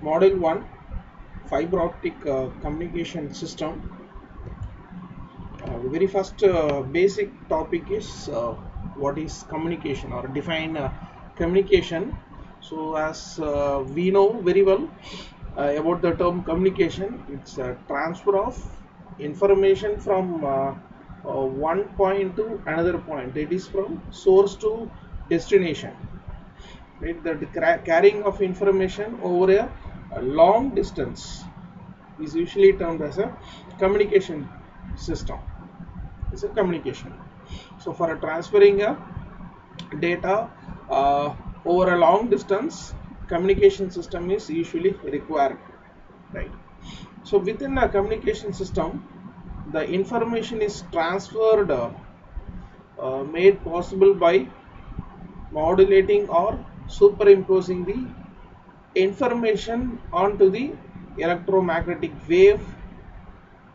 Model 1 fiber optic communication system. The very first basic topic is what is communication, or define communication. So as we know very well about the term communication, it's a transfer of information from one point to another point. It is from source to destination, right? The carrying of information over a long distance is usually termed as a communication system. It's a communication. So for transferring a data over a long distance, communication system is usually required, right? So within a communication system, the information is transferred, made possible by modulating or superimposing the information onto the electromagnetic wave,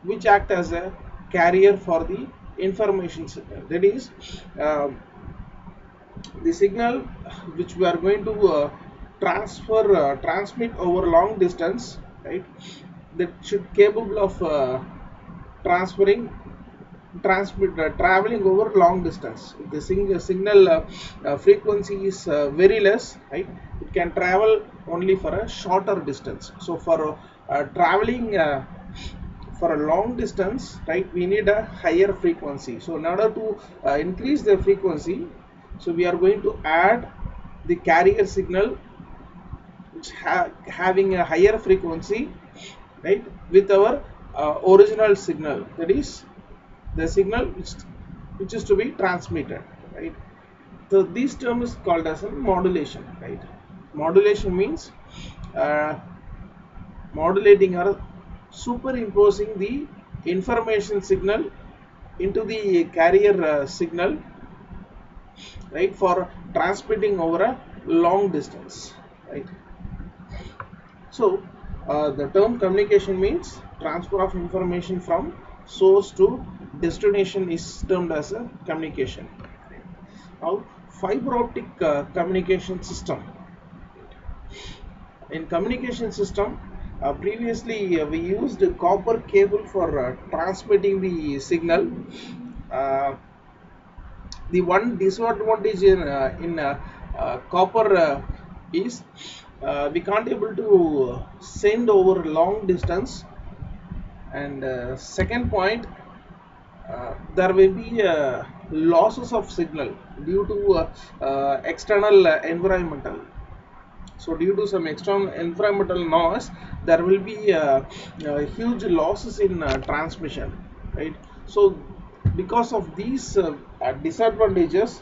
which act as a carrier for the information signal. That is, the signal which we are going to transmit over long distance, right? That should capable of traveling over long distance. If the signal frequency is very less, right, it can travel only for a shorter distance. So for traveling for a long distance, right, we need a higher frequency. So in order to increase the frequency, so we are going to add the carrier signal which having a higher frequency, right, with our original signal, that is the signal which is to be transmitted, right? So this term is called as a modulation, right? Modulation means modulating or superimposing the information signal into the carrier signal, right, for transmitting over a long distance, right? So the term communication means transfer of information from source to destination is termed as a communication. Now fiber optic communication system. In communication system, previously we used copper cable for transmitting the signal. The one disadvantage in copper is we can't able to send over long distance, and second point, there will be losses of signal due to external environmental. So due to some external environmental noise, there will be huge losses in transmission, right? So because of these disadvantages,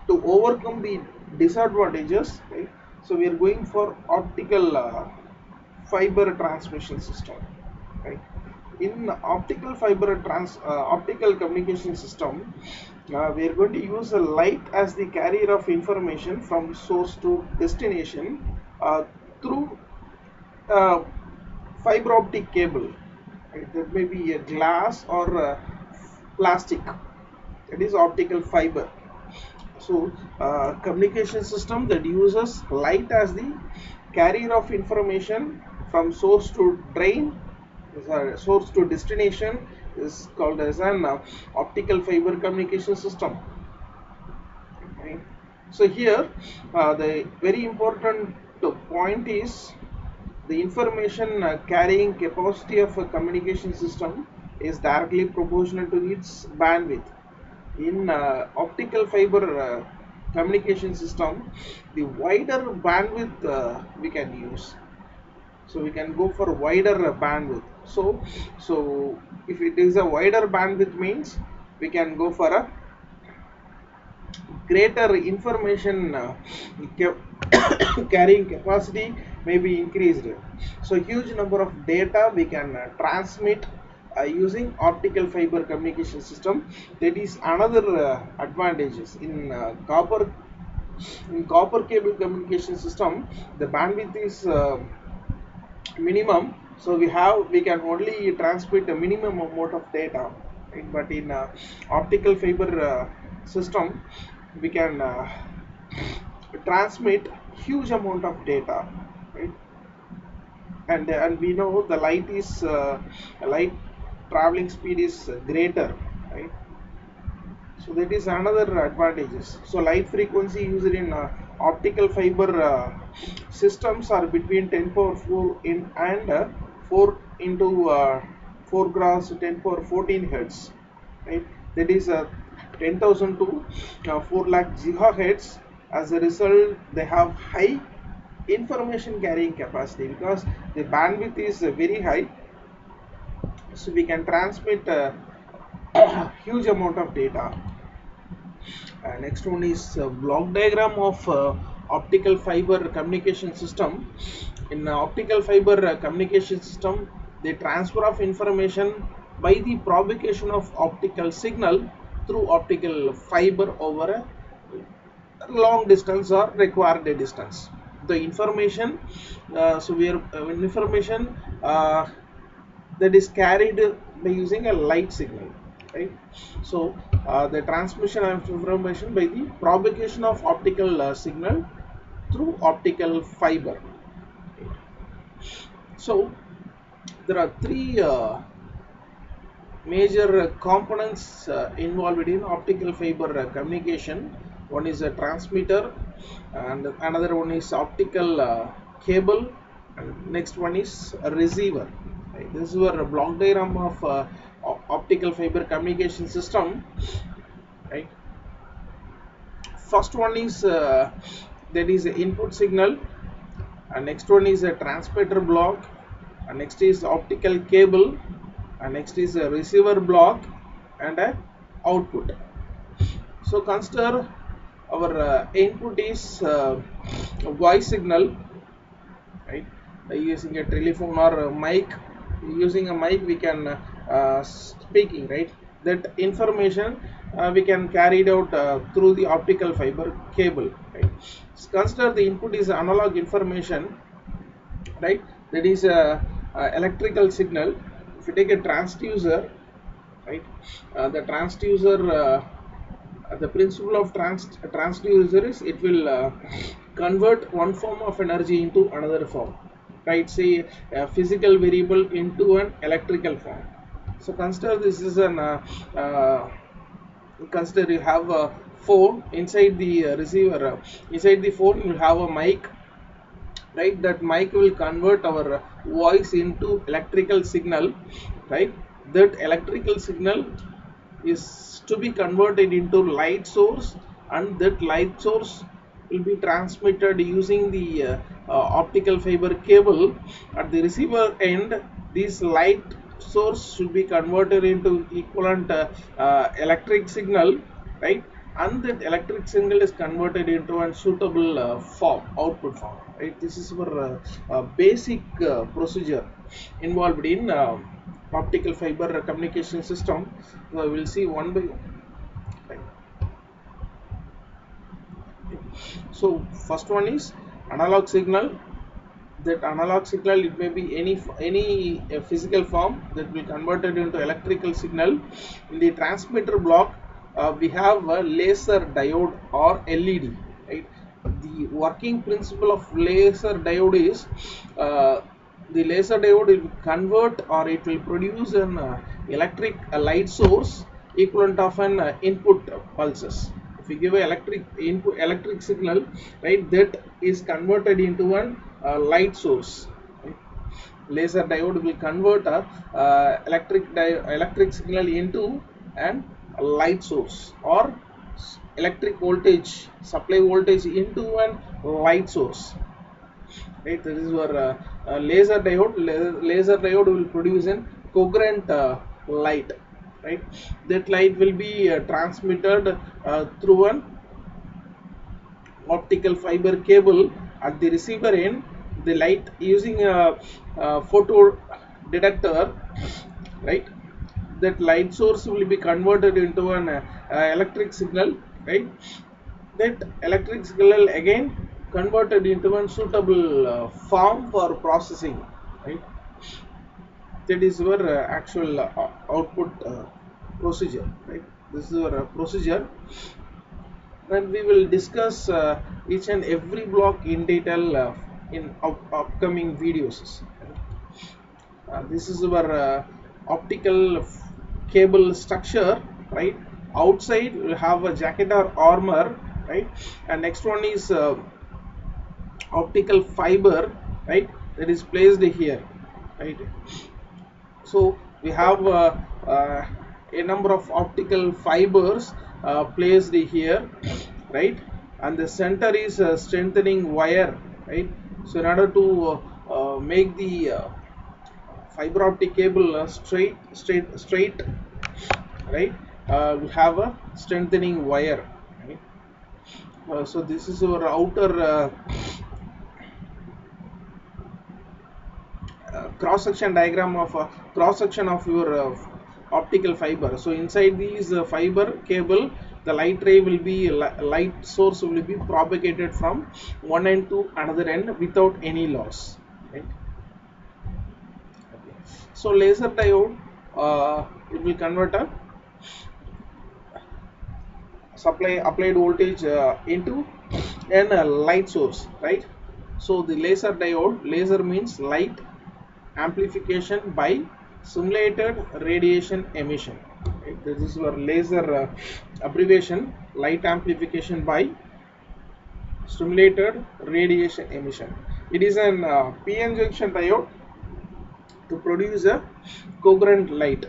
to overcome the disadvantages, right, so we are going for optical fiber transmission system, right? In optical communication system, we are going to use a light as the carrier of information from source to destination through uh, fiber optic cable, right? That may be a glass or plastic, that is optical fiber. So communication system that uses light as the carrier of information from source to source to destination is called as an optical fiber communication system. Okay. So here the very important point is the information carrying capacity of a communication system is directly proportional to its bandwidth. In optical fiber communication system, the wider bandwidth we can use. So we can go for wider bandwidth. So if it is a wider bandwidth, means we can go for a greater information carrying capacity may be increased. So huge number of data we can transmit using optical fiber communication system. That is another advantages in copper cable communication system. The bandwidth is minimum, so we can only transmit a minimum amount of data, right? But in optical fiber system, we can transmit huge amount of data, right? and we know the light traveling speed is greater, right? So that is another advantages. So light frequency used in optical fiber systems are between 10 power 4 in and 4 into 4 cross 10 power 14 hertz, right? That is 10,000 to 4 lakh gigahertz. As a result, they have high information carrying capacity because the bandwidth is very high, so we can transmit a huge amount of data. Next one is block diagram of optical fiber communication system. In optical fiber communication system, the transfer of information by the propagation of optical signal through optical fiber over a long distance or required distance. The information, so we are information that is carried by using a light signal, right? So the transmission of information by the propagation of optical signal through optical fiber. So there are three major components involved in optical fiber communication. One is a transmitter, and another one is optical cable, and next one is a receiver. Right? This is a block diagram of optical fiber communication system. Right? First one is that is input signal, and next one is a transmitter block, and next is optical cable, and next is a receiver block and a output. So consider our input is voice signal, right? Using a telephone or a mic, using a mic we can speaking, right? That information we can carry it out through the optical fiber cable, right? So consider the input is analog information, right? That is a electrical signal. If you take a transducer, right, the transducer, the principle of transducer is it will convert one form of energy into another form, right? Say a physical variable into an electrical form. So consider this is an consider you have a phone. Inside the receiver, inside the phone you have a mic, right? That mic will convert our voice into electrical signal, right? That electrical signal is to be converted into light source, and that light source will be transmitted using the optical fiber cable. At the receiver end, this light source should be converted into equivalent electric signal, right? And that electric signal is converted into a suitable form, output form, right? This is our basic procedure involved in optical fiber communication system. So we will see one by one. Right. So first one is analog signal. That analog signal, it may be any physical form that will converted into electrical signal. In the transmitter block, we have a laser diode or LED, right? The working principle of laser diode is the laser diode will convert, or it will produce an electric light source equivalent of an input pulses. If you give a electric signal, right, that is converted into an light source. Right? Laser diode will convert a electric signal into an light source, or electric voltage, supply voltage into an light source, right? This is where laser diode will produce an coherent light, right? That light will be transmitted through an optical fiber cable. At the receiver end, the light using a photo detector, right? That light source will be converted into an electric signal, right? That electric signal again converted into a suitable form for processing, right? That is our actual output procedure, right? This is our procedure, and we will discuss each and every block in detail in upcoming videos. This is our optical cable structure, right? Outside we have a jacket or armor, right? And next one is optical fiber, right? That is placed here, right? So we have a number of optical fibers placed here, right? And the center is a strengthening wire, right? So in order to make the fiber optic cable straight, right? We have a strengthening wire, right? So this is our outer cross section diagram of cross section of your optical fiber. So inside these fiber cable, the light ray will be light source will be propagated from one end to another end without any loss, right? Okay. So laser diode, it will convert a supply applied voltage into an light source, right? So the laser diode, laser means light amplification by simulated radiation emission, right? This is our laser abbreviation, light amplification by stimulated radiation emission. It is an PN junction diode to produce a coherent light,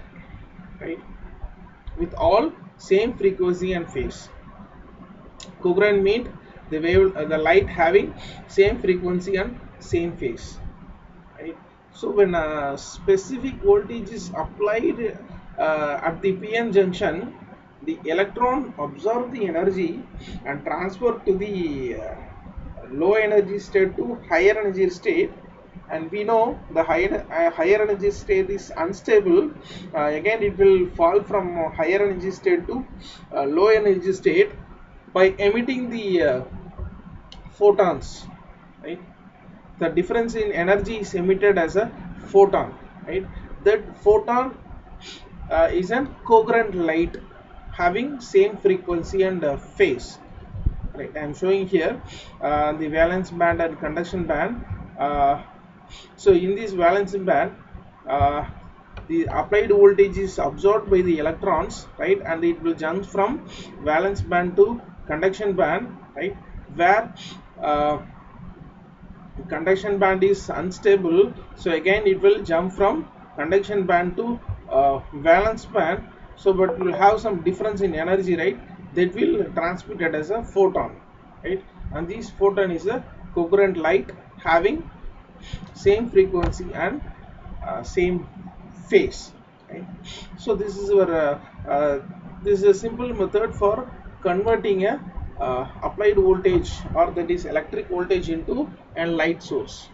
right, with all same frequency and phase. Coherent means the light having same frequency and same phase, right? So when a specific voltage is applied at the PN junction, the electron absorb the energy and transfer to the low energy state to higher energy state. And we know the higher energy state is unstable. Again it will fall from higher energy state to low energy state by emitting the photons, right? The difference in energy is emitted as a photon, right? That photon is a coherent light having same frequency and phase, right? I am showing here the valence band and conduction band. So in this valence band, uh, the applied voltage is absorbed by the electrons, right, and it will jump from valence band to conduction band, right, where conduction band is unstable. So again it will jump from conduction band to valence band. So but will have some difference in energy, right? That will transmit it as a photon, right? And this photon is a coherent light having same frequency and same phase, right? So this is our this is a simple method for converting a applied voltage, or that is electric voltage, into a light source.